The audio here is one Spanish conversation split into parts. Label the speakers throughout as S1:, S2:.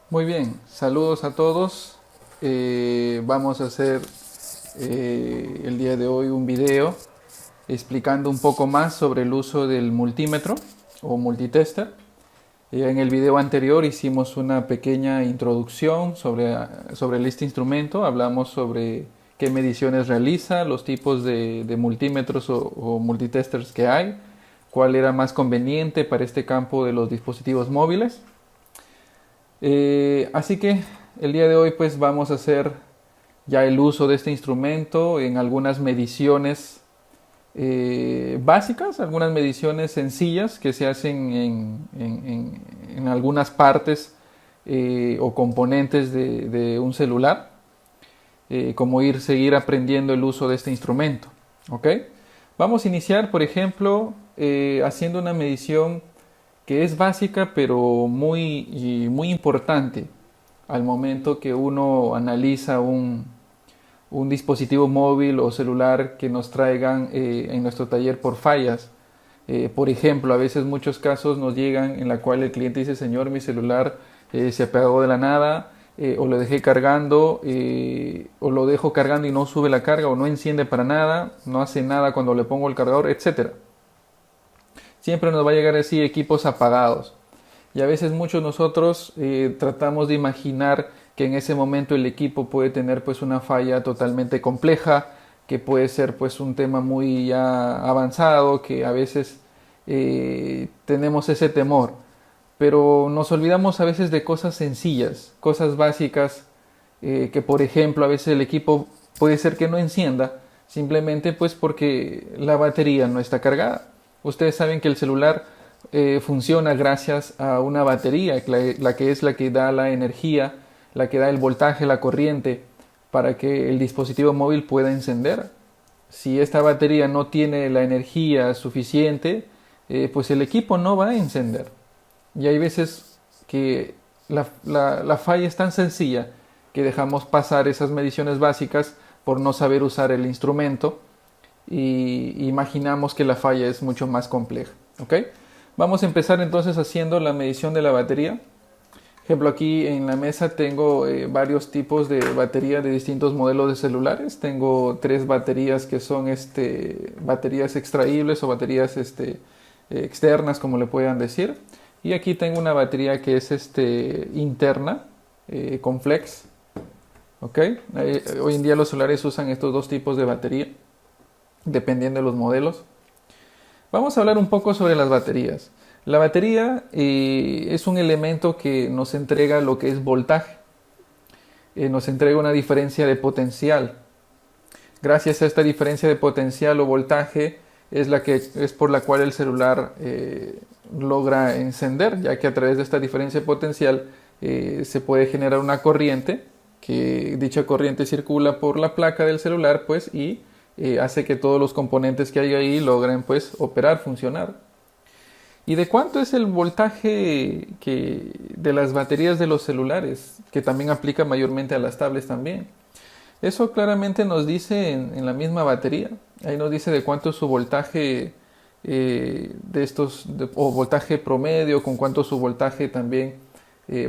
S1: Muy bien, saludos a todos. Vamos a hacer el día de hoy un video explicando un poco más sobre el uso del multímetro o multitester. En el video anterior hicimos una pequeña introducción sobre este instrumento. Hablamos sobre qué mediciones realiza, los tipos de multímetros o multitesters que hay, cuál era más conveniente para este campo de los dispositivos móviles. Así que el día de hoy pues vamos a hacer ya el uso de este instrumento en algunas mediciones básicas, algunas mediciones sencillas que se hacen en algunas partes o componentes de un celular, como seguir aprendiendo el uso de este instrumento. ¿Ok? Vamos a iniciar, por ejemplo, haciendo una medición que es básica pero muy importante al momento que uno analiza un dispositivo móvil o celular que nos traigan en nuestro taller por fallas. Por ejemplo, a veces muchos casos nos llegan en la cual el cliente dice: señor, mi celular se apagó de la nada, o lo dejé cargando, o lo dejo cargando y no sube la carga, o no enciende para nada, no hace nada cuando le pongo el cargador, etcétera. Siempre nos va a llegar así equipos apagados. Y a veces muchos nosotros tratamos de imaginar que en ese momento el equipo puede tener pues una falla totalmente compleja, que puede ser pues un tema muy ya avanzado, que a veces tenemos ese temor. Pero nos olvidamos a veces de cosas sencillas, cosas básicas, que por ejemplo a veces el equipo puede ser que no encienda, simplemente pues porque la batería no está cargada. Ustedes saben que el celular funciona gracias a una batería, la que es la que da la energía, la que da el voltaje, la corriente, para que el dispositivo móvil pueda encender. Si esta batería no tiene la energía suficiente, pues el equipo no va a encender. Y hay veces que la falla es tan sencilla que dejamos pasar esas mediciones básicas por no saber usar el instrumento y imaginamos que la falla es mucho más compleja. ¿Ok? Vamos a empezar entonces haciendo la medición de la batería. Ejemplo, aquí en la mesa tengo varios tipos de batería de distintos modelos de celulares. Tengo tres baterías que son baterías extraíbles o baterías externas, como le puedan decir. Y aquí tengo una batería que es interna, con flex. ¿Ok? Hoy en día los celulares usan estos dos tipos de batería, dependiendo de los modelos. Vamos a hablar un poco sobre las baterías. La batería es un elemento que nos entrega lo que es voltaje, nos entrega una diferencia de potencial. Gracias a esta diferencia de potencial o voltaje es por la cual el celular logra encender, ya que a través de esta diferencia de potencial se puede generar una corriente, que dicha corriente circula por la placa del celular pues, y hace que todos los componentes que hay ahí logren pues, operar, funcionar. ¿Y de cuánto es el voltaje de las baterías de los celulares? Que también aplica mayormente a las tablets también. Eso claramente nos dice en la misma batería. Ahí nos dice de cuánto es su voltaje o voltaje promedio, con cuánto es su voltaje también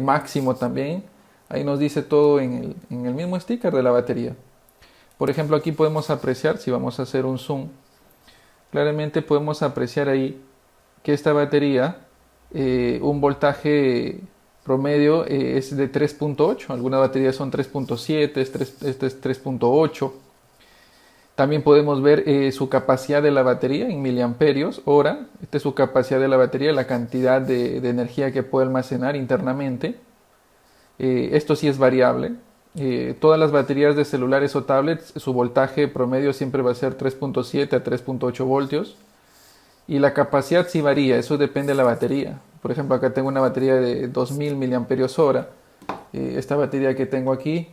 S1: máximo también. Ahí nos dice todo en el mismo sticker de la batería. Por ejemplo, aquí podemos apreciar, si vamos a hacer un zoom, claramente podemos apreciar ahí que esta batería, un voltaje promedio es de 3.8, algunas baterías son 3.7, este es 3.8. También podemos ver su capacidad de la batería en miliamperios hora. Esta es su capacidad de la batería, la cantidad de energía que puede almacenar internamente. Esto sí es variable. Todas las baterías de celulares o tablets, su voltaje promedio siempre va a ser 3.7 a 3.8 voltios. Y la capacidad sí varía, eso depende de la batería. Por ejemplo, acá tengo una batería de 2000 miliamperios hora. Esta batería que tengo aquí,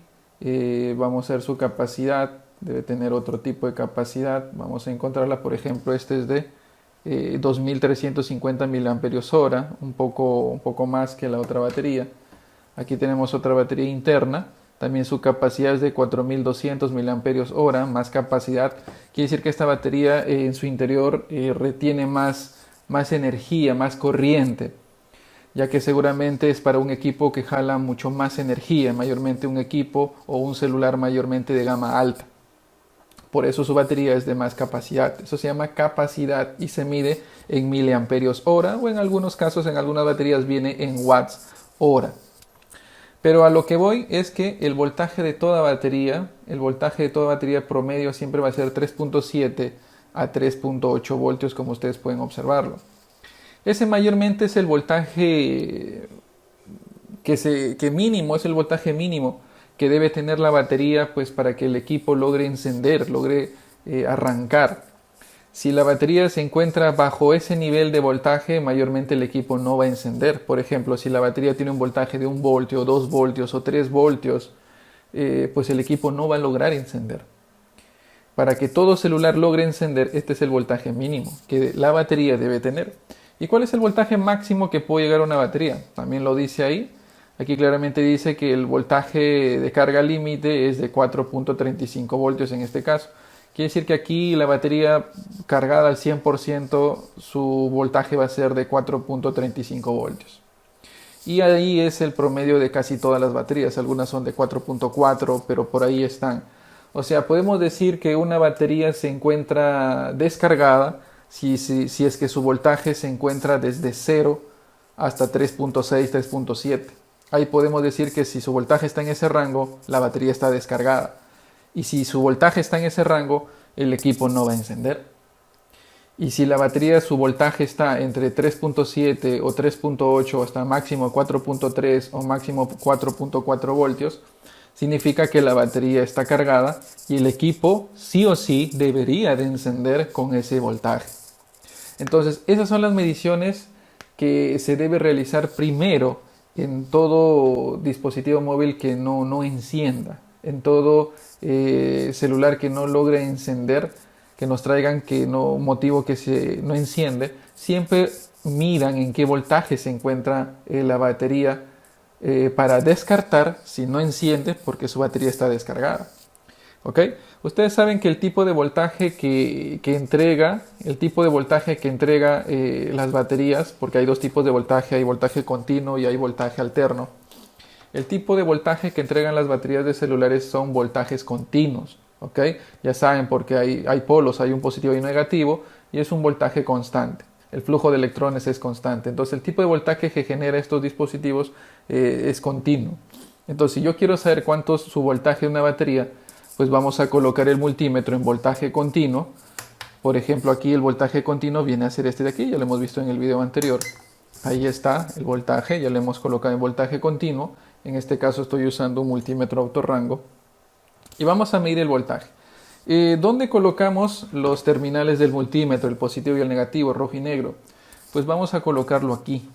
S1: vamos a ver su capacidad, debe tener otro tipo de capacidad. Vamos a encontrarla, por ejemplo, este es de 2350 miliamperios hora, un poco más que la otra batería. Aquí tenemos otra batería interna, también su capacidad es de 4200 miliamperios hora, más capacidad. Quiere decir que esta batería en su interior retiene más energía, más corriente. ya que seguramente es para un equipo que jala mucho más energía, mayormente un equipo o un celular mayormente de gama alta. Por eso su batería es de más capacidad. Eso se llama capacidad y se mide en miliamperios hora o en algunos casos, en algunas baterías viene en watts hora. Pero a lo que voy es que el voltaje de toda batería, promedio siempre va a ser 3.7 a 3.8 voltios, como ustedes pueden observarlo. Ese mayormente es el voltaje que mínimo, es el voltaje mínimo que debe tener la batería, pues para que el equipo logre encender, logre arrancar. Si la batería se encuentra bajo ese nivel de voltaje, mayormente el equipo no va a encender. Por ejemplo, si la batería tiene un voltaje de 1 voltio, 2 voltios o 3 voltios, pues el equipo no va a lograr encender. Para que todo celular logre encender, este es el voltaje mínimo que la batería debe tener. ¿Y cuál es el voltaje máximo que puede llegar a una batería? También lo dice ahí. Aquí claramente dice que el voltaje de carga límite es de 4.35 voltios en este caso. Quiere decir que aquí la batería cargada al 100%, su voltaje va a ser de 4.35 voltios. Y ahí es el promedio de casi todas las baterías. Algunas son de 4.4, pero por ahí están. O sea, podemos decir que una batería se encuentra descargada si es que su voltaje se encuentra desde 0 hasta 3.6, 3.7. Ahí podemos decir que si su voltaje está en ese rango, la batería está descargada. Y si su voltaje está en ese rango, el equipo no va a encender. Y si la batería, su voltaje está entre 3.7 o 3.8 hasta máximo 4.3 o máximo 4.4 voltios, significa que la batería está cargada y el equipo sí o sí debería de encender con ese voltaje. Entonces, esas son las mediciones que se debe realizar primero en todo dispositivo móvil que no encienda, en todo celular que no logre encender, que nos traigan motivo que no enciende. Siempre midan en qué voltaje se encuentra la batería para descartar si no enciende porque su batería está descargada. ¿Ok? Ustedes saben que el tipo de voltaje que entrega las baterías, porque hay dos tipos de voltaje, hay voltaje continuo y hay voltaje alterno. El tipo de voltaje que entregan las baterías de celulares son voltajes continuos. ¿Ok? Ya saben, porque hay polos, hay un positivo y un negativo, y es un voltaje constante. El flujo de electrones es constante. Entonces el tipo de voltaje que genera estos dispositivos es continuo. Entonces si yo quiero saber cuánto es su voltaje de una batería, pues vamos a colocar el multímetro en voltaje continuo. Por ejemplo, aquí el voltaje continuo viene a ser este de aquí, ya lo hemos visto en el video anterior. Ahí está el voltaje, ya lo hemos colocado en voltaje continuo. En este caso estoy usando un multímetro autorrango. Y vamos a medir el voltaje. ¿Dónde colocamos los terminales del multímetro, el positivo y el negativo, rojo y negro? Pues vamos a colocarlo aquí.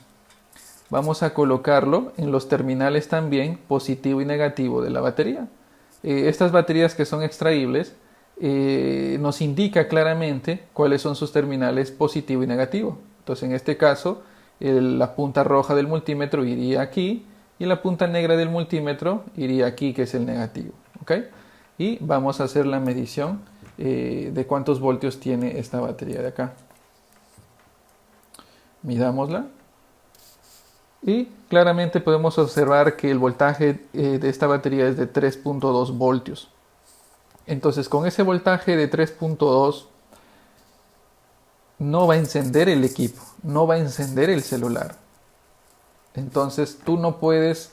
S1: Vamos a colocarlo en los terminales también positivo y negativo de la batería. Estas baterías que son extraíbles nos indica claramente cuáles son sus terminales positivo y negativo. Entonces en este caso la punta roja del multímetro iría aquí y la punta negra del multímetro iría aquí, que es el negativo. ¿Okay? Y vamos a hacer la medición de cuántos voltios tiene esta batería de acá. Midámosla. Y claramente podemos observar que el voltaje de esta batería es de 3.2 voltios. Entonces con ese voltaje de 3.2 no va a encender el equipo, no va a encender el celular. Entonces tú no puedes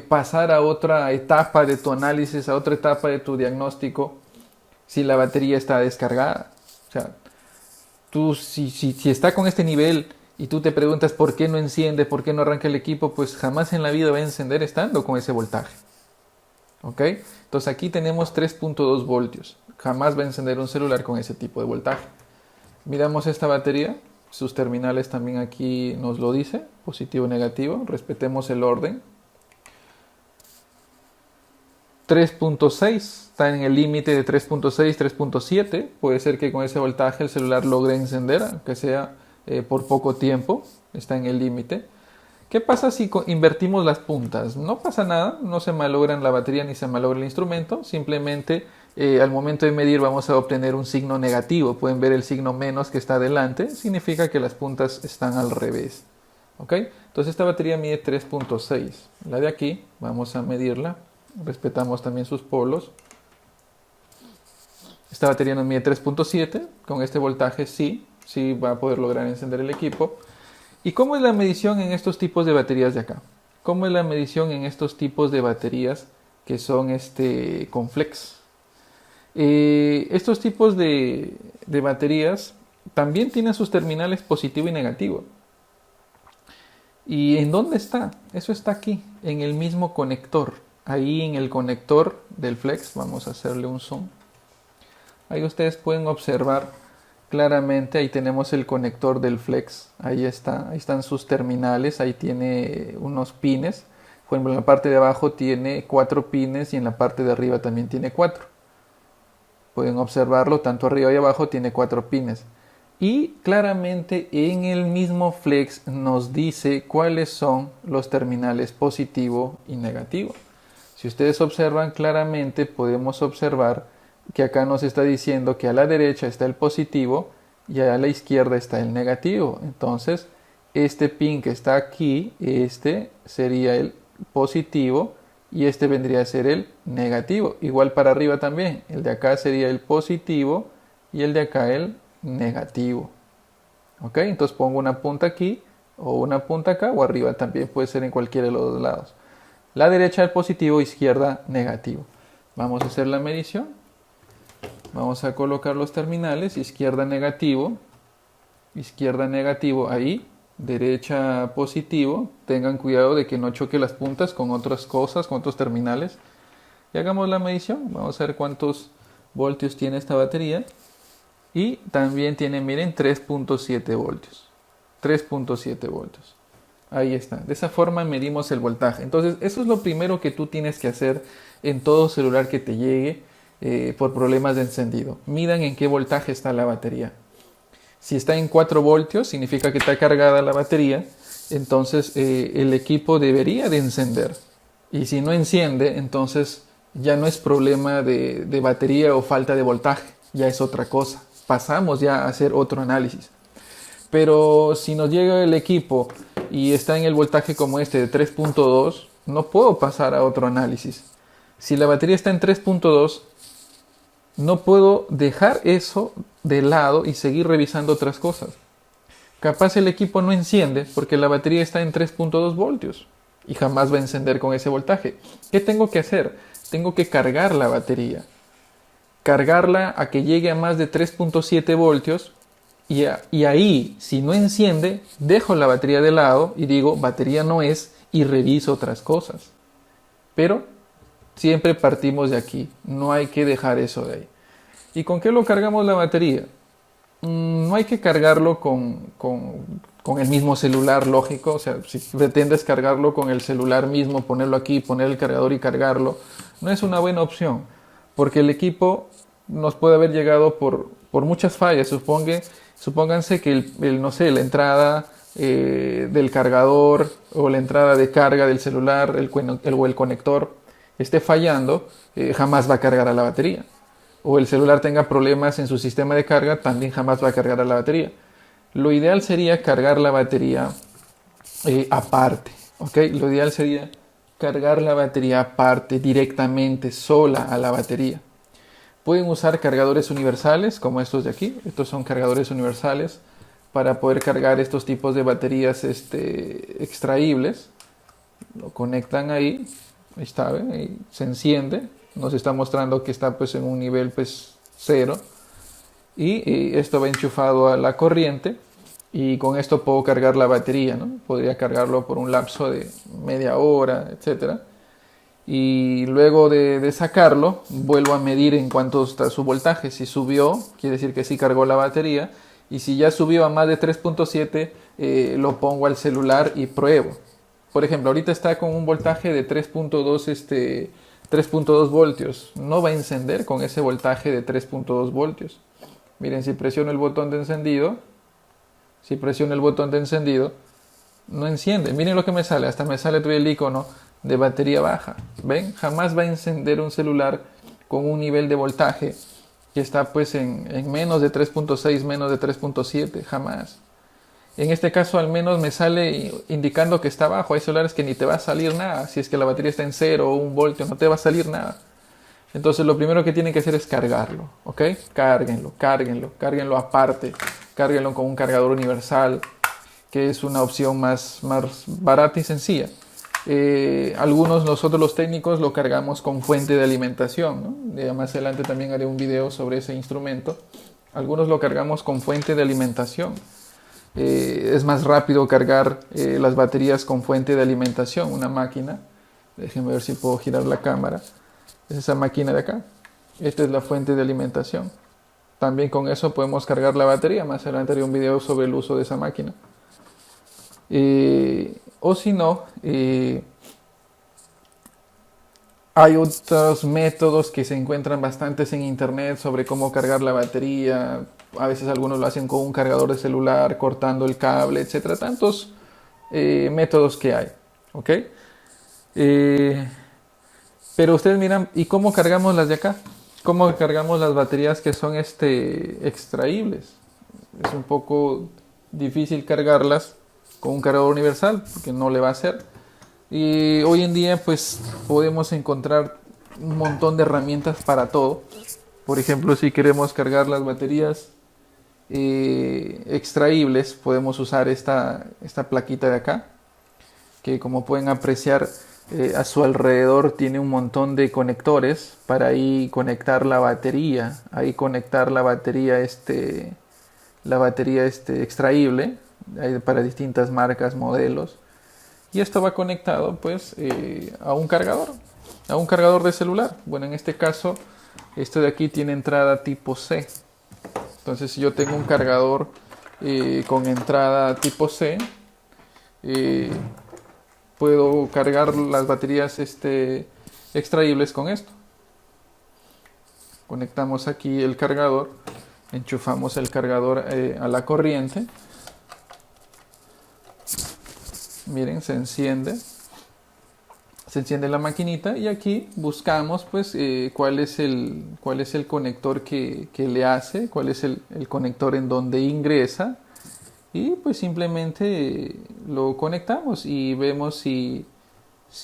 S1: pasar a otra etapa de tu análisis, a otra etapa de tu diagnóstico si la batería está descargada. O sea, tú si está con este nivel y tú te preguntas por qué no enciende, por qué no arranca el equipo, pues jamás en la vida va a encender estando con ese voltaje. ¿Ok? Entonces aquí tenemos 3.2 voltios. Jamás va a encender un celular con ese tipo de voltaje. Miramos esta batería. Sus terminales también aquí nos lo dice. Positivo y negativo. Respetemos el orden. 3.6. Está en el límite de 3.6, 3.7. Puede ser que con ese voltaje el celular logre encender, aunque sea por poco tiempo. Está en el límite. ¿Qué pasa si invertimos las puntas? No pasa nada, no se malogra la batería ni se malogra el instrumento, simplemente al momento de medir vamos a obtener un signo negativo. Pueden ver el signo menos que está adelante, significa que las puntas están al revés. ¿Ok? Entonces esta batería mide 3.6. La de aquí, vamos a medirla. Respetamos también sus polos. Esta batería nos mide 3.7. Con este voltaje sí va a poder lograr encender el equipo. ¿Y cómo es la medición en estos tipos de baterías de acá? ¿Cómo es la medición en estos tipos de baterías que son con flex? Estos tipos de baterías también tienen sus terminales positivo y negativo. ¿Y en dónde está? Eso está aquí, en el mismo conector. Ahí en el conector del flex, vamos a hacerle un zoom. Ahí ustedes pueden observar claramente, ahí tenemos el conector del flex. Ahí está, ahí están sus terminales, ahí tiene unos pines. Por ejemplo, en la parte de abajo tiene 4 pines y en la parte de arriba también tiene 4. Pueden observarlo, tanto arriba y abajo tiene 4 pines. Y claramente en el mismo flex nos dice cuáles son los terminales positivo y negativo. Si ustedes observan claramente, podemos observar que acá nos está diciendo que a la derecha está el positivo y a la izquierda está el negativo. Entonces, este pin que está aquí, este sería el positivo y este vendría a ser el negativo. Igual para arriba también, el de acá sería el positivo y el de acá el negativo. Ok, entonces pongo una punta aquí o una punta acá o arriba, también puede ser en cualquiera de los dos lados. La derecha el positivo, izquierda negativo. Vamos a hacer la medición. Vamos a colocar los terminales, izquierda negativo ahí, derecha positivo. Tengan cuidado de que no choque las puntas con otras cosas, con otros terminales. Y hagamos la medición. Vamos a ver cuántos voltios tiene esta batería. Y también tiene, miren, 3.7 voltios. 3.7 voltios. Ahí está. De esa forma medimos el voltaje. Entonces, eso es lo primero que tú tienes que hacer en todo celular que te llegue por problemas de encendido. Midan en qué voltaje está la batería. Si está en 4 voltios, significa que está cargada la batería. Entonces, el equipo debería de encender. Y si no enciende, entonces ya no es problema de batería o falta de voltaje. Ya es otra cosa. Pasamos ya a hacer otro análisis. Pero si nos llega el equipo y está en el voltaje como este de 3.2, no puedo pasar a otro análisis. Si la batería está en 3.2, no puedo dejar eso de lado y seguir revisando otras cosas. Capaz el equipo no enciende porque la batería está en 3.2 voltios y jamás va a encender con ese voltaje. ¿Qué tengo que hacer? Tengo que cargar la batería. Cargarla a que llegue a más de 3.7 voltios y ahí, si no enciende, dejo la batería de lado y digo, batería no es, y reviso otras cosas. Pero siempre partimos de aquí, no hay que dejar eso de ahí. ¿Y con qué lo cargamos la batería? No hay que cargarlo con el mismo celular, lógico. O sea, si pretendes cargarlo con el celular mismo, ponerlo aquí, poner el cargador y cargarlo, no es una buena opción, porque el equipo nos puede haber llegado por muchas fallas. Supónganse que no sé, la entrada del cargador o la entrada de carga del celular o el conector esté fallando, jamás va a cargar a la batería. O el celular tenga problemas en su sistema de carga, también jamás va a cargar a la batería. Lo ideal sería cargar la batería aparte, ¿ok? Lo ideal sería cargar la batería aparte, directamente, sola a la batería. Pueden usar cargadores universales como estos de aquí. Estos son cargadores universales para poder cargar estos tipos de baterías extraíbles. Lo conectan ahí, ahí está, ¿ven? Ahí se enciende. Nos está mostrando que está pues en un nivel pues 0. Y esto va enchufado a la corriente. Y con esto puedo cargar la batería, ¿no? Podría cargarlo por un lapso de media hora, etcétera. Y luego de sacarlo, vuelvo a medir en cuánto está su voltaje. Si subió, quiere decir que sí cargó la batería. Y si ya subió a más de 3.7, lo pongo al celular y pruebo. Por ejemplo, ahorita está con un voltaje de 3.2 voltios. No va a encender con ese voltaje de 3.2 voltios. Miren, si presiono el botón de encendido, no enciende. Miren lo que me sale. Hasta me sale todavía el icono de batería baja. ¿Ven? Jamás va a encender un celular con un nivel de voltaje que está pues en menos de 3.6, menos de 3.7. Jamás. En este caso al menos me sale indicando que está bajo. Hay celulares que ni te va a salir nada. Si es que la batería está en 0 o 1 voltio, no te va a salir nada. Entonces lo primero que tienen que hacer es cargarlo, ¿ok? Cárguenlo aparte. Cárguenlo con un cargador universal, que es una opción más barata y sencilla. Algunos nosotros los técnicos lo cargamos con fuente de alimentación, ¿no? Más adelante también haré un video sobre ese instrumento. Algunos lo cargamos con fuente de alimentación. Es más rápido cargar las baterías con fuente de alimentación, una máquina. Déjenme ver si puedo girar la cámara. Es esa máquina de acá. Esta es la fuente de alimentación. También con eso podemos cargar la batería. Más adelante haré un video sobre el uso de esa máquina. O si no, hay otros métodos que se encuentran bastantes en internet sobre cómo cargar la batería. A veces algunos lo hacen con un cargador de celular, cortando el cable, etcétera. Tantos métodos que hay, ¿ok? Pero ustedes miran, ¿y cómo cargamos las de acá? ¿Cómo cargamos las baterías que son extraíbles? Es un poco difícil cargarlas con un cargador universal porque no le va a hacer. Y hoy en día pues podemos encontrar un montón de herramientas para todo. Por ejemplo, si queremos cargar las baterías extraíbles, podemos usar esta plaquita de acá, que como pueden apreciar a su alrededor tiene un montón de conectores para ahí conectar la batería, extraíble, para distintas marcas, modelos. Y esto va conectado pues a un cargador de celular. Bueno, en este caso, este de aquí tiene entrada tipo C. Entonces, si yo tengo un cargador con entrada tipo C, puedo cargar las baterías extraíbles con esto. Conectamos aquí el cargador, enchufamos el cargador a la corriente. Miren, se enciende la maquinita y aquí buscamos pues cuál es el conector que le hace, cuál es el conector en donde ingresa, y pues simplemente lo conectamos y vemos si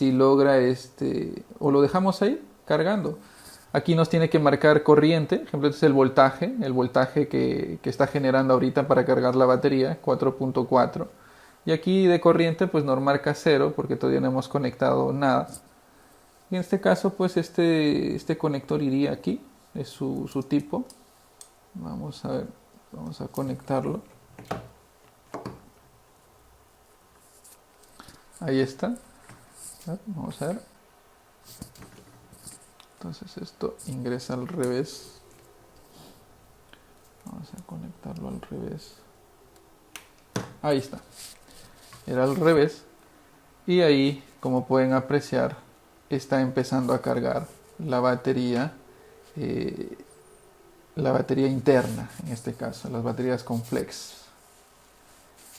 S1: logra o lo dejamos ahí cargando. Aquí nos tiene que marcar corriente, por ejemplo, este es el voltaje que está generando ahorita para cargar la batería, 4.4. Y aquí de corriente pues nos marca 0 porque todavía no hemos conectado nada. Y en este caso pues este conector iría aquí, es su tipo. Vamos a ver, vamos a conectarlo. Ahí está. Vamos a ver. Entonces esto ingresa al revés. Vamos a conectarlo al revés. Ahí está. Era al revés. Y ahí, como pueden apreciar, está empezando a cargar la batería interna, en este caso, las baterías con flex.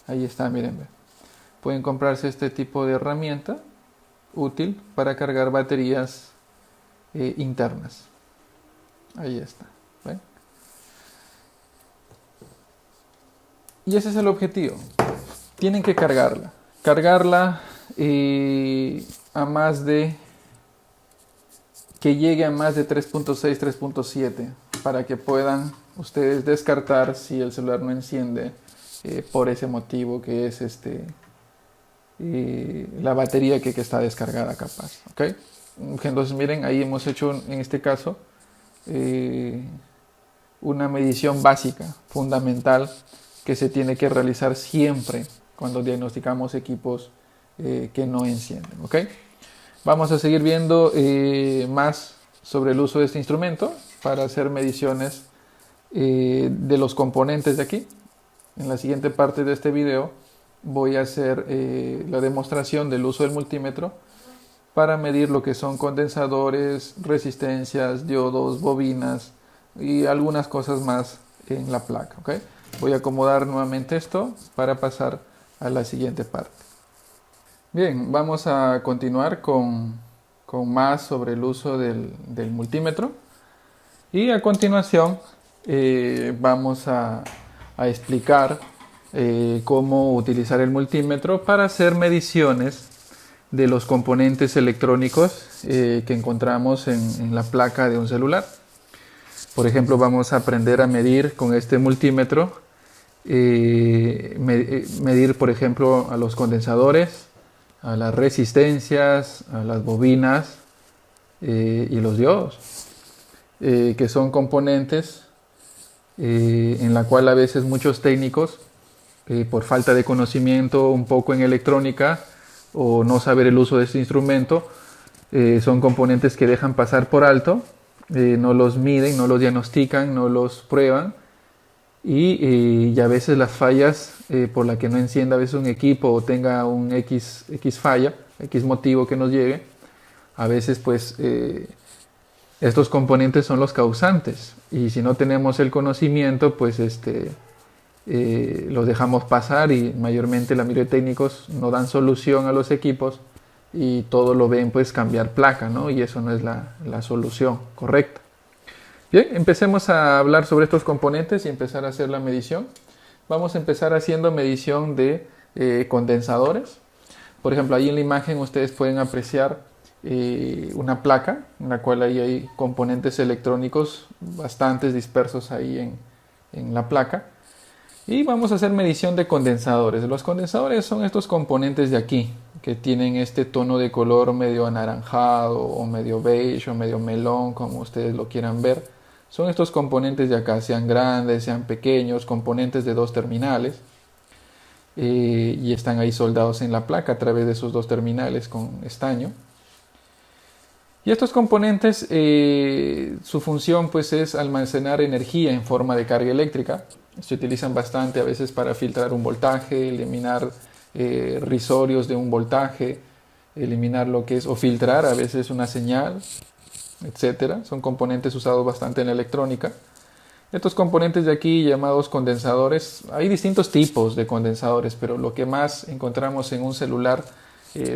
S1: Ahí está, miren. Pueden comprarse este tipo de herramienta útil para cargar baterías internas. Ahí está. ¿Ven? Y ese es el objetivo. Tienen que cargarla a más de que llegue a más de 3.6, 3.7 para que puedan ustedes descartar si el celular no enciende por ese motivo que es la batería que está descargada capaz, ¿ok? Entonces miren, ahí hemos hecho en este caso una medición básica, fundamental, que se tiene que realizar siempre cuando diagnosticamos equipos que no encienden, ¿ok? Vamos a seguir viendo más sobre el uso de este instrumento para hacer mediciones de los componentes de aquí. En la siguiente parte de este video voy a hacer la demostración del uso del multímetro para medir lo que son condensadores, resistencias, diodos, bobinas y algunas cosas más en la placa, ¿ok? Voy a acomodar nuevamente esto para pasar a la siguiente parte. Bien, vamos a continuar con más sobre el uso del multímetro. Y a continuación vamos a explicar cómo utilizar el multímetro para hacer mediciones de los componentes electrónicos que encontramos en la placa de un celular. Por ejemplo, vamos a aprender a medir con este multímetro, medir por ejemplo a los condensadores, a las resistencias, a las bobinas y los diodos, que son componentes en la cual a veces muchos técnicos, por falta de conocimiento un poco en electrónica o no saber el uso de este instrumento, son componentes que dejan pasar por alto, no los miden, no los diagnostican, no los prueban y a veces las fallas por la que no encienda a veces un equipo o tenga un X falla, X motivo que nos llegue, a veces pues estos componentes son los causantes y si no tenemos el conocimiento pues los dejamos pasar y mayormente la mayoría de técnicos no dan solución a los equipos y todo lo ven pues cambiar placa, ¿no? Y eso no es la solución correcta. Bien, empecemos a hablar sobre estos componentes y empezar a hacer la medición. Vamos a empezar haciendo medición de condensadores. Por ejemplo, ahí en la imagen ustedes pueden apreciar una placa en la cual ahí hay componentes electrónicos bastantes dispersos ahí en la placa. Y vamos a hacer medición de condensadores. Los condensadores son estos componentes de aquí, que tienen este tono de color medio anaranjado o medio beige o medio melón, como ustedes lo quieran ver. Son estos componentes de acá, sean grandes, sean pequeños, componentes de dos terminales. Y están ahí soldados en la placa a través de esos dos terminales con estaño. Y estos componentes, su función pues es almacenar energía en forma de carga eléctrica. Se utilizan bastante a veces para filtrar un voltaje, eliminar risorios de un voltaje, eliminar lo que es o filtrar a veces una señal, etcétera. Son componentes usados bastante en la electrónica. Estos componentes de aquí llamados condensadores, hay distintos tipos de condensadores, pero lo que más encontramos en un celular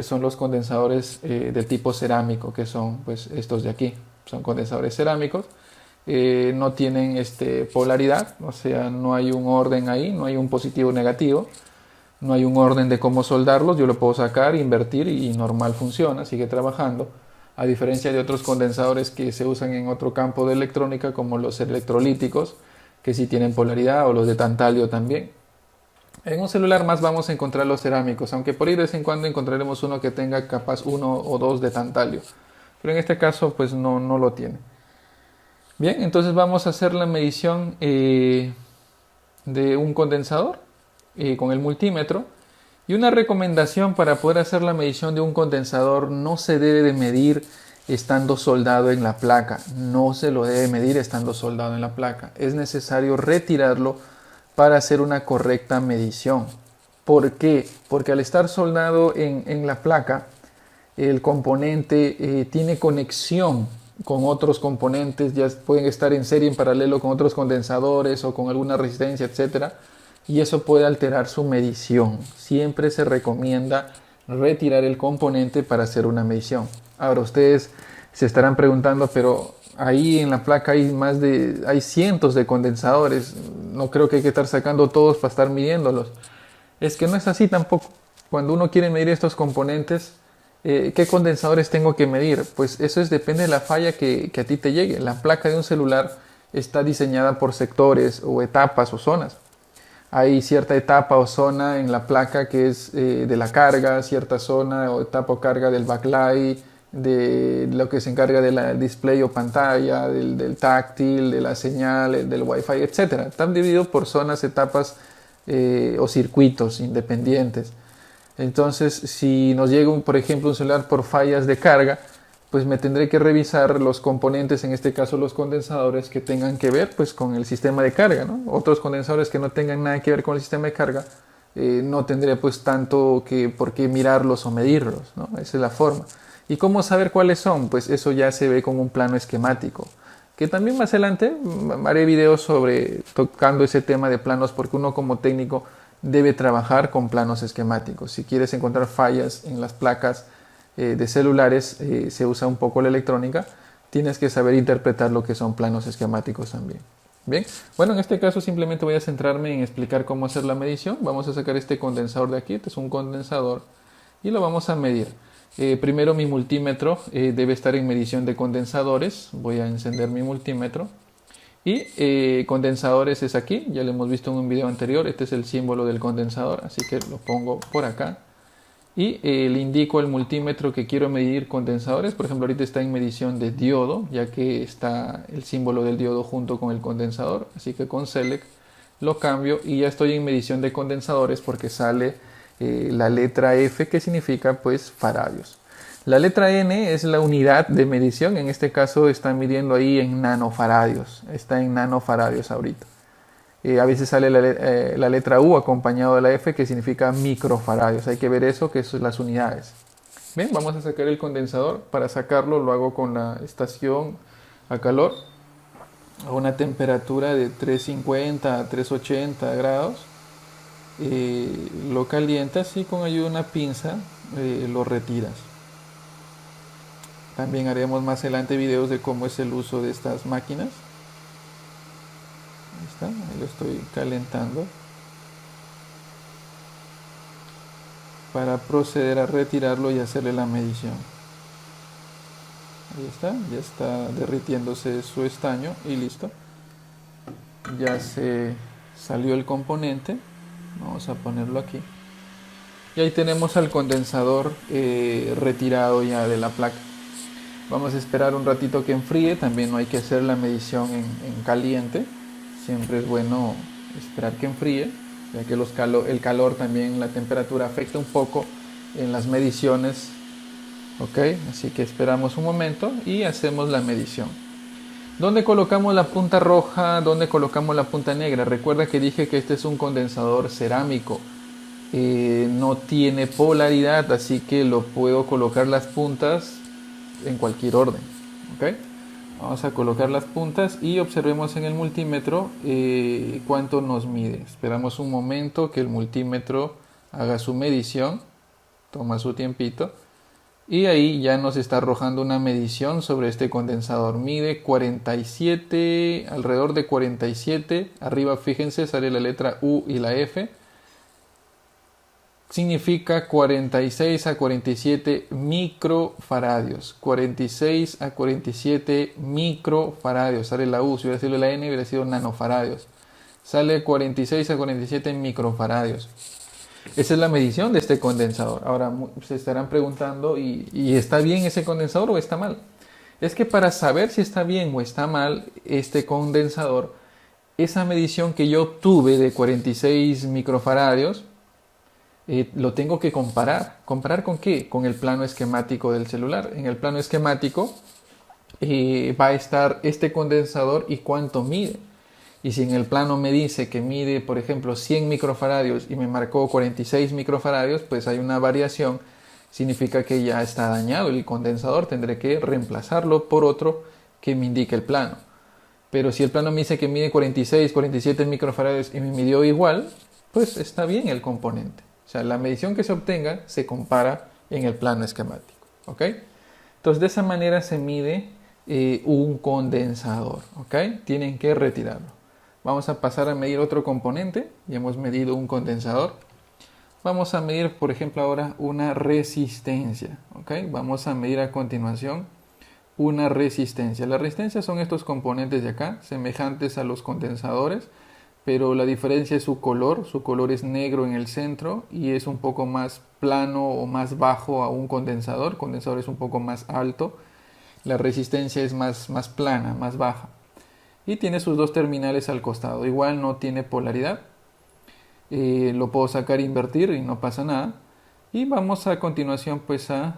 S1: son los condensadores del tipo cerámico, que son pues estos de aquí. Son condensadores cerámicos. No tienen polaridad, o sea, no hay un orden ahí, no hay un positivo o negativo, no hay un orden de cómo soldarlos. Yo lo puedo sacar, invertir y normal funciona, sigue trabajando, a diferencia de otros condensadores que se usan en otro campo de electrónica como los electrolíticos, que sí tienen polaridad, o los de tantalio también. En un celular más vamos a encontrar los cerámicos, aunque por ahí de vez en cuando encontraremos uno que tenga capaz 1 o 2 de tantalio, pero en este caso pues no lo tiene. Bien, entonces vamos a hacer la medición de un condensador con el multímetro. Y una recomendación para poder hacer la medición de un condensador: no se debe de medir estando soldado en la placa. No se lo debe medir estando soldado en la placa. Es necesario retirarlo para hacer una correcta medición. ¿Por qué? Porque al estar soldado en la placa, el componente tiene conexión con otros componentes, ya pueden estar en serie en paralelo con otros condensadores o con alguna resistencia, etcétera, y eso puede alterar su medición. Siempre se recomienda retirar el componente para hacer una medición. Ahora ustedes se estarán preguntando, pero ahí en la placa hay cientos de condensadores, no creo que hay que estar sacando todos para estar midiéndolos. Es que no es así tampoco. Cuando uno quiere medir estos componentes, ¿qué condensadores tengo que medir? Pues eso depende de la falla que a ti te llegue. La placa de un celular está diseñada por sectores o etapas o zonas. Hay cierta etapa o zona en la placa que es de la carga, cierta zona o etapa o carga del backlight, de lo que se encarga del display o pantalla, del táctil, de la señal, del wifi, etc. Están divididos por zonas, etapas o circuitos independientes. Entonces, si nos llega, por ejemplo, un celular por fallas de carga, pues me tendré que revisar los componentes, en este caso los condensadores, que tengan que ver pues con el sistema de carga, ¿no? Otros condensadores que no tengan nada que ver con el sistema de carga, no tendré pues tanto por qué mirarlos o medirlos, ¿no? Esa es la forma. ¿Y cómo saber cuáles son? Pues eso ya se ve con un plano esquemático, que también más adelante haré videos tocando ese tema de planos, porque uno como técnico debe trabajar con planos esquemáticos. Si quieres encontrar fallas en las placas de celulares, se usa un poco la electrónica, tienes que saber interpretar lo que son planos esquemáticos también. Bien, bueno, en este caso simplemente voy a centrarme en explicar cómo hacer la medición. Vamos a sacar este condensador de aquí, este es un condensador, y lo vamos a medir. Primero mi multímetro debe estar en medición de condensadores. Voy a encender mi multímetro. Y condensadores es aquí, ya lo hemos visto en un video anterior. Este es el símbolo del condensador, así que lo pongo por acá. Y le indico al multímetro que quiero medir condensadores. Por ejemplo, ahorita está en medición de diodo, ya que está el símbolo del diodo junto con el condensador. Así que con Select lo cambio y ya estoy en medición de condensadores porque sale la letra F, que significa pues faradios. La letra N es la unidad de medición. En este caso está midiendo ahí en nanofaradios. Está en nanofaradios ahorita. A veces sale la letra U acompañado de la F, que significa microfaradios. Hay que ver eso, que son las unidades. Bien, vamos a sacar el condensador. Para sacarlo lo hago con la estación a calor a una temperatura de 350 a 380 grados. Lo calientas y con ayuda de una pinza lo retiras. También haremos más adelante videos de cómo es el uso de estas máquinas. Ahí lo estoy calentando para proceder a retirarlo y hacerle la medición. Ahí está, ya está derritiéndose su estaño y listo. Ya se salió el componente. Vamos a ponerlo aquí. Y ahí tenemos al condensador retirado ya de la placa. Vamos a esperar un ratito que enfríe. También no hay que hacer la medición en caliente. Siempre es bueno esperar que enfríe, ya que el calor también, la temperatura afecta un poco en las mediciones. Ok, así que esperamos un momento y hacemos la medición. ¿Dónde colocamos la punta roja? ¿Dónde colocamos la punta negra? Recuerda que dije que este es un condensador cerámico. No tiene polaridad, así que lo puedo colocar las puntas en cualquier orden. ¿Ok? Vamos a colocar las puntas y observemos en el multímetro cuánto nos mide. Esperamos un momento que el multímetro haga su medición. Toma su tiempito. Y ahí ya nos está arrojando una medición sobre este condensador. Mide 47, alrededor de 47. Arriba, fíjense, sale la letra U y la F. Significa 46 a 47 microfaradios. 46 a 47 microfaradios. Sale la U, si hubiera sido la N hubiera sido nanofaradios. Sale 46 a 47 microfaradios. Esa es la medición de este condensador. Ahora se estarán preguntando, ¿y está bien ese condensador o está mal? Es que para saber si está bien o está mal este condensador, esa medición que yo obtuve de 46 microfaradios, lo tengo que comparar. ¿Comparar con qué? Con el plano esquemático del celular. En el plano esquemático va a estar este condensador y cuánto mide. Y si en el plano me dice que mide, por ejemplo, 100 microfaradios y me marcó 46 microfaradios, pues hay una variación. Significa que ya está dañado el condensador. Tendré que reemplazarlo por otro que me indique el plano. Pero si el plano me dice que mide 46, 47 microfaradios y me midió igual, pues está bien el componente. O sea, la medición que se obtenga se compara en el plano esquemático. ¿Ok? Entonces, de esa manera se mide un condensador. ¿Ok? Tienen que retirarlo. Vamos a pasar a medir otro componente. Ya hemos medido un condensador. Vamos a medir, por ejemplo, ahora una resistencia. ¿Ok? Vamos a medir a continuación una resistencia. La resistencia son estos componentes de acá, semejantes a los condensadores, pero la diferencia es su color. Su color es negro en el centro y es un poco más plano o más bajo a un condensador. El condensador es un poco más alto. La resistencia es más plana, más baja. Y tiene sus dos terminales al costado. Igual no tiene polaridad. Lo puedo sacar e invertir y no pasa nada. Y vamos a continuación pues a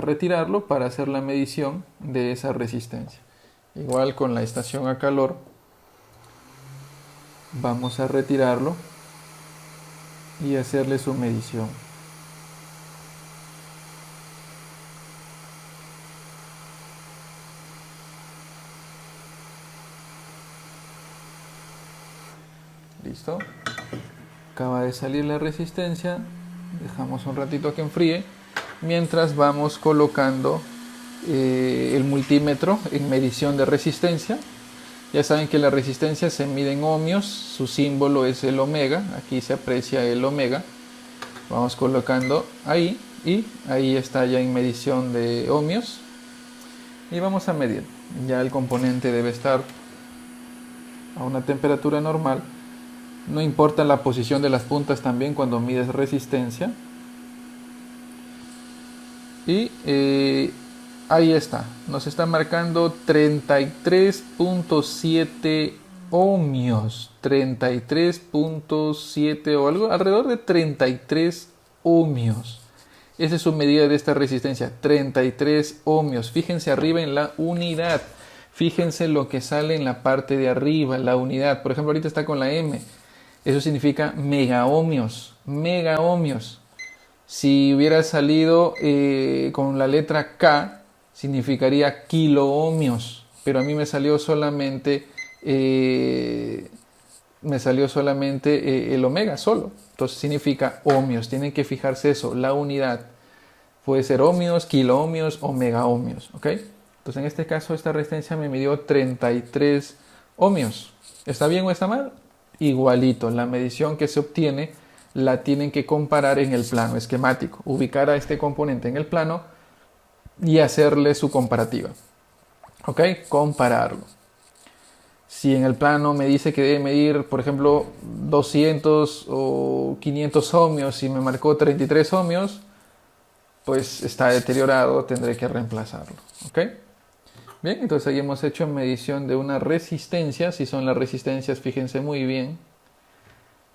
S1: retirarlo para hacer la medición de esa resistencia. Igual con la estación a calor vamos a retirarlo y hacerle su medición. Listo. Acaba de salir la resistencia. Dejamos un ratito que enfríe mientras vamos colocando el multímetro en medición de resistencia. Ya saben que la resistencia se mide en ohmios, su símbolo es el omega, aquí se aprecia el omega. Vamos colocando ahí y ahí está ya en medición de ohmios. Y vamos a medir. Ya el componente debe estar a una temperatura normal. No importa la posición de las puntas también cuando mides resistencia. Y ahí está. Nos está marcando 33.7 ohmios. 33.7 o algo, alrededor de 33 ohmios. Esa es su medida de esta resistencia, 33 ohmios. Fíjense arriba en la unidad. Fíjense lo que sale en la parte de arriba, la unidad. Por ejemplo, ahorita está con la M. Eso significa megaohmios. Megaohmios. Si hubiera salido con la letra K, significaría kiloohmios. Pero a mí me salió solamente el omega solo. Entonces significa ohmios. Tienen que fijarse eso, la unidad. Puede ser ohmios, kiloohmios o megaohmios. ¿Ok? Entonces en este caso esta resistencia me midió 33 ohmios. ¿Está bien o está mal? Igualito. La medición que se obtiene la tienen que comparar en el plano esquemático. Ubicar a este componente en el plano y hacerle su comparativa. ¿Ok? Compararlo. Si en el plano me dice que debe medir, por ejemplo, 200 o 500 ohmios y me marcó 33 ohmios, pues está deteriorado, tendré que reemplazarlo. ¿Ok? Bien, entonces ahí hemos hecho medición de una resistencia. Si son las resistencias, fíjense muy bien.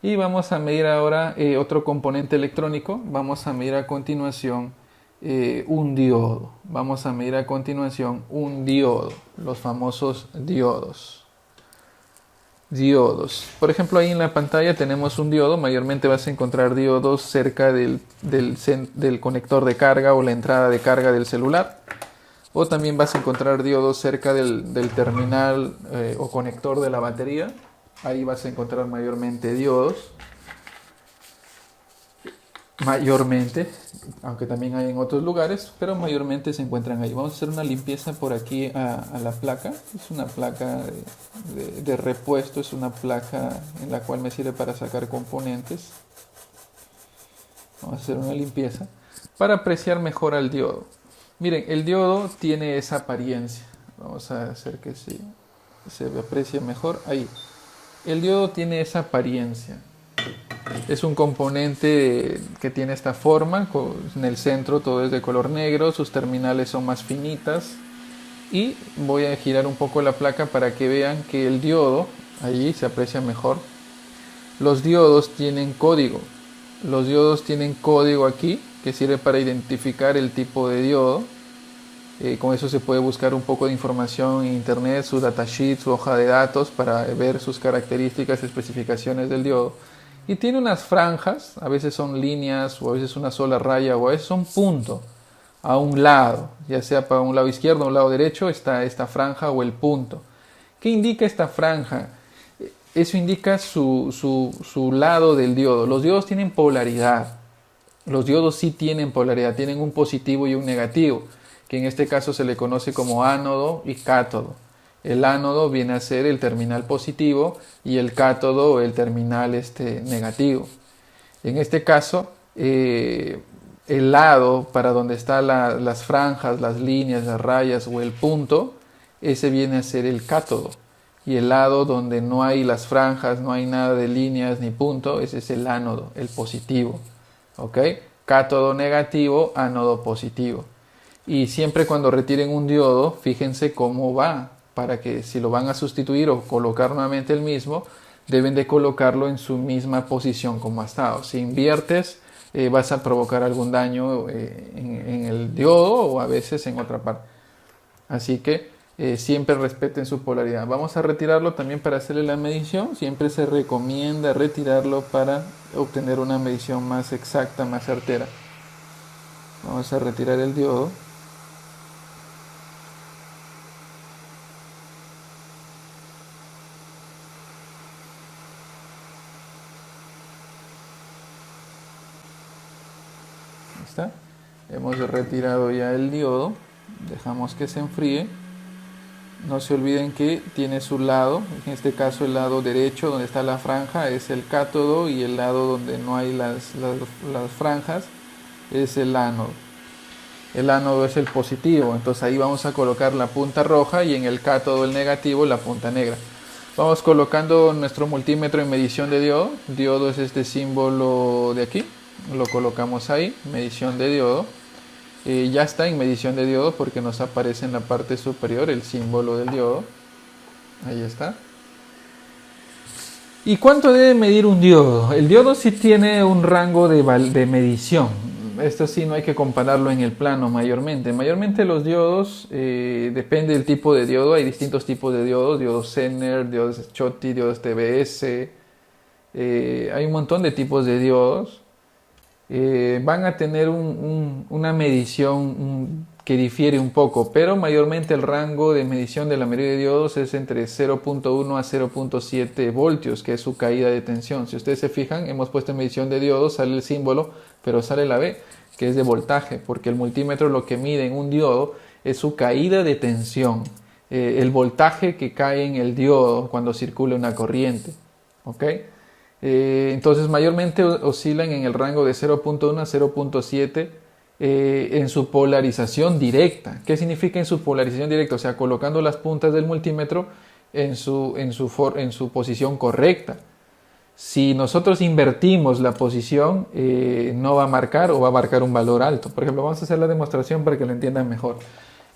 S1: Y vamos a medir ahora otro componente electrónico. Vamos a medir a continuación un diodo. Vamos a medir a continuación un diodo, los famosos diodos. Diodos. Por ejemplo, ahí en la pantalla tenemos un diodo. Mayormente vas a encontrar diodos cerca del conector de carga o la entrada de carga del celular. O también vas a encontrar diodos cerca del terminal o conector de la batería. Ahí vas a encontrar mayormente diodos. Mayormente, aunque también hay en otros lugares, pero mayormente se encuentran ahí. Vamos a hacer una limpieza por aquí a la placa. Es una placa de repuesto, es una placa en la cual me sirve para sacar componentes. Vamos a hacer una limpieza para apreciar mejor al diodo. Miren, el diodo tiene esa apariencia. Vamos a hacer que se aprecie mejor. Ahí. El diodo tiene esa apariencia. Es un componente que tiene esta forma, en el centro todo es de color negro, sus terminales son más finitas. Y voy a girar un poco la placa para que vean que el diodo, allí se aprecia mejor, los diodos tienen código. Los diodos tienen código aquí, que sirve para identificar el tipo de diodo. Con eso se puede buscar un poco de información en internet, su datasheet, su hoja de datos, para ver sus características y especificaciones del diodo. Y tiene unas franjas, a veces son líneas, o a veces una sola raya, o a veces son puntos a un lado, ya sea para un lado izquierdo o un lado derecho, está esta franja o el punto. ¿Qué indica esta franja? Eso indica su lado del diodo. Los diodos tienen polaridad. Los diodos sí tienen polaridad, tienen un positivo y un negativo, que en este caso se le conoce como ánodo y cátodo. El ánodo viene a ser el terminal positivo y el cátodo el terminal negativo. En este caso, el lado para donde están las franjas, las líneas, las rayas o el punto, ese viene a ser el cátodo. Y el lado donde no hay las franjas, no hay nada de líneas ni punto, ese es el ánodo, el positivo. ¿Ok? Cátodo negativo, ánodo positivo. Y siempre cuando retiren un diodo, fíjense cómo va, para que si lo van a sustituir o colocar nuevamente el mismo, deben de colocarlo en su misma posición como ha estado. Si inviertes, vas a provocar algún daño en el diodo o a veces en otra parte. Así que siempre respeten su polaridad. Vamos a retirarlo también para hacerle la medición. Siempre se recomienda retirarlo para obtener una medición más exacta, más certera. Vamos a retirar el diodo. ¿Está? Hemos retirado ya el diodo, dejamos que se enfríe No se olviden que tiene su lado, en este caso el lado derecho donde está la franja es el cátodo y el lado donde no hay las franjas es el ánodo. El ánodo es el positivo, entonces ahí vamos a colocar la punta roja y en el cátodo el negativo la punta negra. Vamos colocando nuestro multímetro en medición de diodo. Diodo es este símbolo de aquí, lo colocamos ahí, medición de diodo. Ya está en medición de diodo porque nos aparece en la parte superior el símbolo del diodo. Ahí está. ¿Y cuánto debe medir un diodo? El diodo sí tiene un rango de medición. Esto sí no hay que compararlo en el plano mayormente. Mayormente los diodos, depende del tipo de diodo. Hay distintos tipos de diodos. Diodos Zener, diodos Schottky, diodos TBS. Hay un montón de tipos de diodos. Van a tener una medición que difiere un poco, pero mayormente el rango de medición de la mayoría de diodos es entre 0.1 a 0.7 voltios, que es su caída de tensión. Si ustedes se fijan, hemos puesto en medición de diodos, sale el símbolo, pero sale la B, que es de voltaje, porque el multímetro lo que mide en un diodo es su caída de tensión, el voltaje que cae en el diodo cuando circula una corriente. ¿Ok? Entonces mayormente oscilan en el rango de 0.1 a 0.7 en su polarización directa. ¿Qué significa en su polarización directa? O sea, colocando las puntas del multímetro en su posición correcta. Si nosotros invertimos la posición, no va a marcar o va a marcar un valor alto. Por ejemplo, vamos a hacer la demostración para que lo entiendan mejor.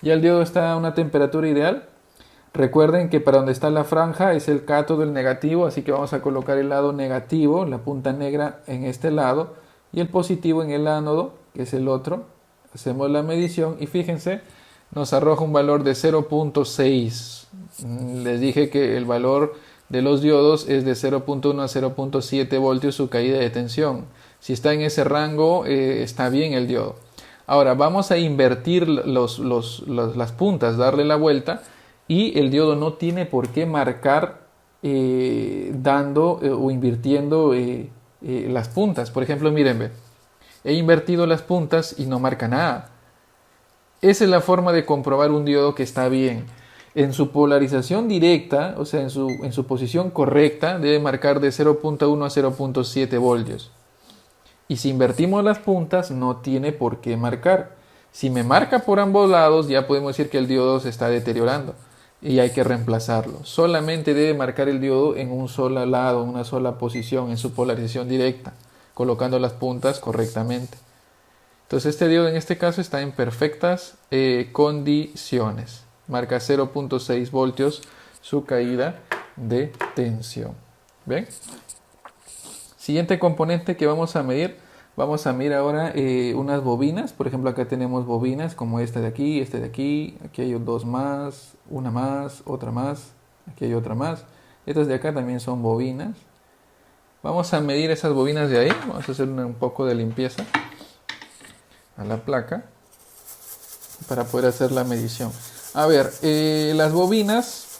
S1: Ya el diodo está a una temperatura ideal. Recuerden que para donde está la franja es el cátodo, el negativo, así que vamos a colocar el lado negativo, la punta negra en este lado y el positivo en el ánodo, que es el otro. Hacemos la medición y fíjense, nos arroja un valor de 0.6. Les dije que el valor de los diodos es de 0.1 a 0.7 voltios su caída de tensión. Si está en ese rango, está bien el diodo. Ahora vamos a invertir las puntas, darle la vuelta. Y el diodo no tiene por qué marcar dando o invirtiendo las puntas. Por ejemplo, miren, he invertido las puntas y no marca nada. Esa es la forma de comprobar un diodo que está bien. En su polarización directa, o sea, en su posición correcta, debe marcar de 0.1 a 0.7 voltios. Y si invertimos las puntas, no tiene por qué marcar. Si me marca por ambos lados, ya podemos decir que el diodo se está deteriorando y hay que reemplazarlo. Solamente debe marcar el diodo en un solo lado, en una sola posición, en su polarización directa, colocando las puntas correctamente. Entonces este diodo en este caso está en perfectas condiciones. Marca 0.6 voltios su caída de tensión. ¿Ven? Siguiente componente que vamos a medir. Vamos a mirar ahora unas bobinas. Por ejemplo, acá tenemos bobinas como esta de aquí, aquí hay dos más, una más, otra más, aquí hay otra más. Estas de acá también son bobinas. Vamos a medir esas bobinas de ahí. Vamos a hacer un poco de limpieza a la placa para poder hacer la medición. A ver, las bobinas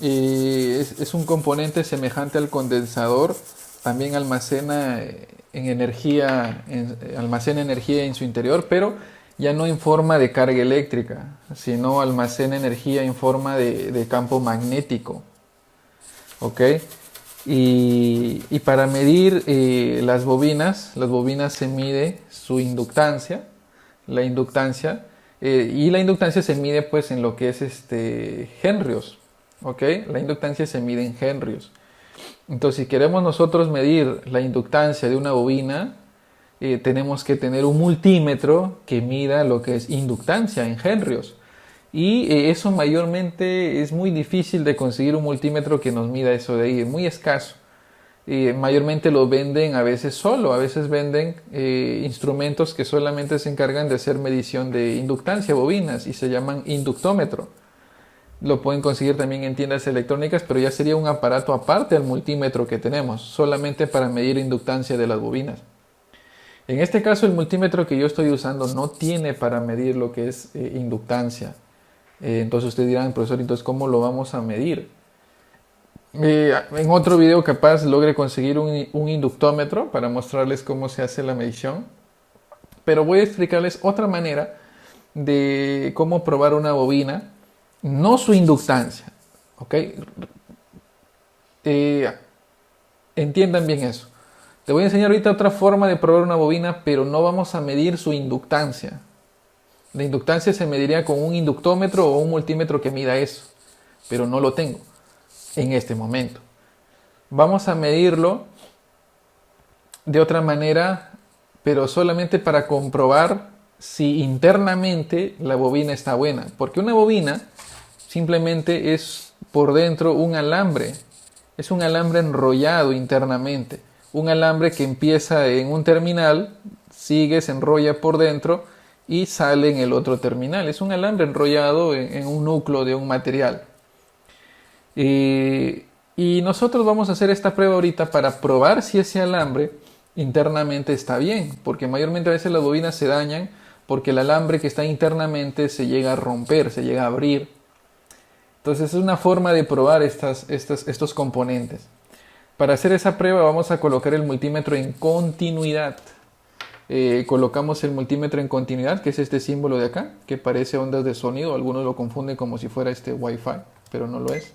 S1: es un componente semejante al condensador. También almacena energía en su interior, pero ya no en forma de carga eléctrica, sino almacena energía en forma de campo magnético. ¿Ok? Y para medir las bobinas se mide su inductancia, y la inductancia se mide pues en lo que es henrios. ¿Ok? La inductancia se mide en henrios. Entonces, si queremos nosotros medir la inductancia de una bobina, tenemos que tener un multímetro que mida lo que es inductancia en henrios. Y eso mayormente es muy difícil de conseguir un multímetro que nos mida eso de ahí, es muy escaso. Mayormente lo venden a veces solo, a veces venden instrumentos que solamente se encargan de hacer medición de inductancia bobinas y se llaman inductómetro. Lo pueden conseguir también en tiendas electrónicas, pero ya sería un aparato aparte al multímetro que tenemos, solamente para medir inductancia de las bobinas. En este caso, el multímetro que yo estoy usando no tiene para medir lo que es inductancia. Entonces ustedes dirán, profesor, entonces ¿cómo lo vamos a medir? En otro video capaz logre conseguir un inductómetro para mostrarles cómo se hace la medición. Pero voy a explicarles otra manera de cómo probar una bobina no su inductancia. ¿Ok? Entiendan bien eso. Te voy a enseñar ahorita otra forma de probar una bobina, pero no vamos a medir su inductancia. La inductancia se mediría con un inductómetro o un multímetro que mida eso, pero no lo tengo en este momento. Vamos a medirlo de otra manera, pero solamente para comprobar si internamente la bobina está buena. Porque una bobina simplemente es por dentro un alambre. Es un alambre enrollado internamente. Un alambre que empieza en un terminal, sigue, se enrolla por dentro y sale en el otro terminal. Es un alambre enrollado en un núcleo de un material. Y nosotros vamos a hacer esta prueba ahorita para probar si ese alambre internamente está bien, porque mayormente a veces las bobinas se dañan porque el alambre que está internamente se llega a romper, se llega a abrir. Entonces es una forma de probar estos componentes. Para hacer esa prueba vamos a colocar el multímetro en continuidad. Colocamos el multímetro en continuidad, que es este símbolo de acá, que parece ondas de sonido. Algunos lo confunden como si fuera este Wi-Fi, pero no lo es.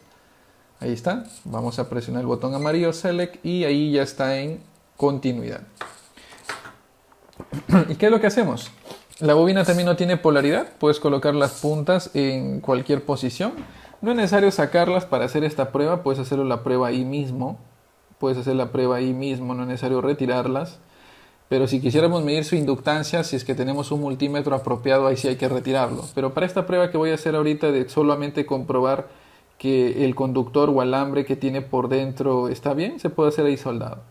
S1: Ahí está. Vamos a presionar el botón amarillo Select y ahí ya está en continuidad. ¿Y qué es lo que hacemos? La bobina también no tiene polaridad. Puedes colocar las puntas en cualquier posición. No es necesario sacarlas para hacer esta prueba. Puedes hacerlo la prueba ahí mismo. No es necesario retirarlas. Pero si quisiéramos medir su inductancia, si es que tenemos un multímetro apropiado, ahí sí hay que retirarlo. Pero para esta prueba que voy a hacer ahorita de solamente comprobar que el conductor o alambre que tiene por dentro está bien, se puede hacer ahí soldado.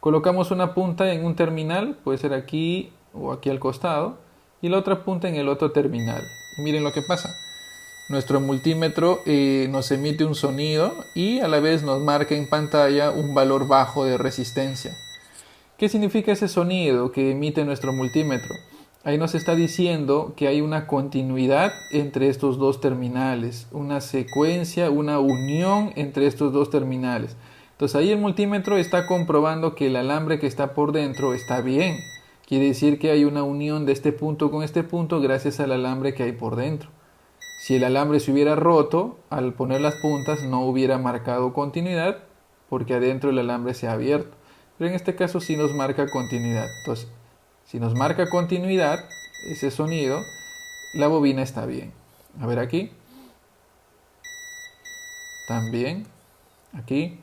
S1: Colocamos una punta en un terminal, puede ser aquí o aquí al costado, y la otra punta en el otro terminal. Y miren lo que pasa. Nuestro multímetro nos emite un sonido y a la vez nos marca en pantalla un valor bajo de resistencia. ¿Qué significa ese sonido que emite nuestro multímetro? Ahí nos está diciendo que hay una continuidad entre estos dos terminales, una secuencia, una unión entre estos dos terminales. Entonces ahí el multímetro está comprobando que el alambre que está por dentro está bien. Quiere decir que hay una unión de este punto con este punto gracias al alambre que hay por dentro. Si el alambre se hubiera roto, al poner las puntas no hubiera marcado continuidad porque adentro el alambre se ha abierto. Pero en este caso sí nos marca continuidad. Entonces, si nos marca continuidad, ese sonido, la bobina está bien. A ver aquí. También. Aquí.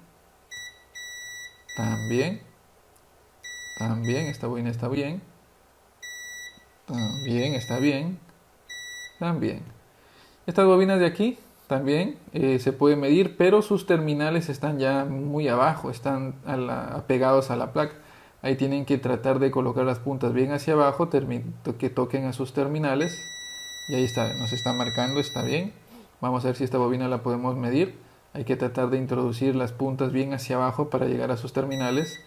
S1: También. También. Esta bobina está bien. También está bien. También. Estas bobinas de aquí también se puede medir, pero sus terminales están ya muy abajo, están apegados a la placa. Ahí tienen que tratar de colocar las puntas bien hacia abajo, que toquen a sus terminales. Y ahí está, nos está marcando, está bien. Vamos a ver si esta bobina la podemos medir. Hay que tratar de introducir las puntas bien hacia abajo para llegar a sus terminales.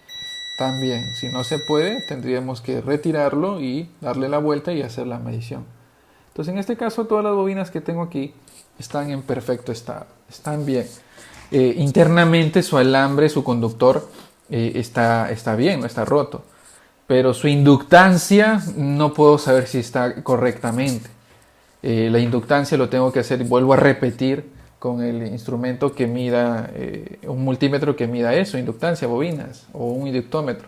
S1: También, si no se puede, tendríamos que retirarlo y darle la vuelta y hacer la medición. Entonces en este caso todas las bobinas que tengo aquí están en perfecto estado, están bien. Internamente su alambre, su conductor está bien, no está roto. Pero su inductancia no puedo saber si está correctamente. La inductancia lo tengo que hacer, vuelvo a repetir, con el instrumento que mida, un multímetro que mida eso, inductancia, bobinas o un inductómetro.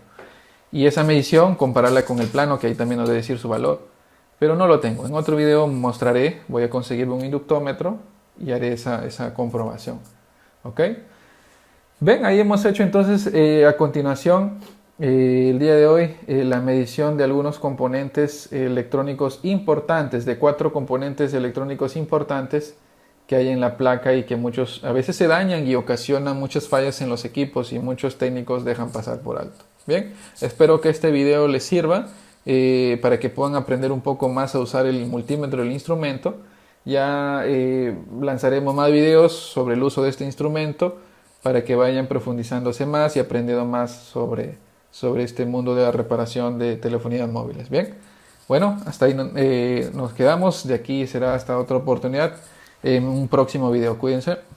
S1: Y esa medición compararla con el plano que ahí también nos debe decir su valor. Pero no lo tengo. En otro video mostraré, voy a conseguirme un inductómetro y haré esa comprobación. ¿Ok? Ven, ahí hemos hecho entonces a continuación, el día de hoy, la medición de algunos componentes electrónicos importantes, de 4 componentes electrónicos importantes que hay en la placa y que muchos a veces se dañan y ocasionan muchas fallas en los equipos y muchos técnicos dejan pasar por alto. Bien, espero que este video les sirva. Para que puedan aprender un poco más a usar el multímetro del instrumento. Ya lanzaremos más videos sobre el uso de este instrumento para que vayan profundizándose más y aprendiendo más sobre este mundo de la reparación de telefonías móviles. Bien, bueno, hasta ahí nos quedamos. De aquí será hasta otra oportunidad en un próximo video. Cuídense.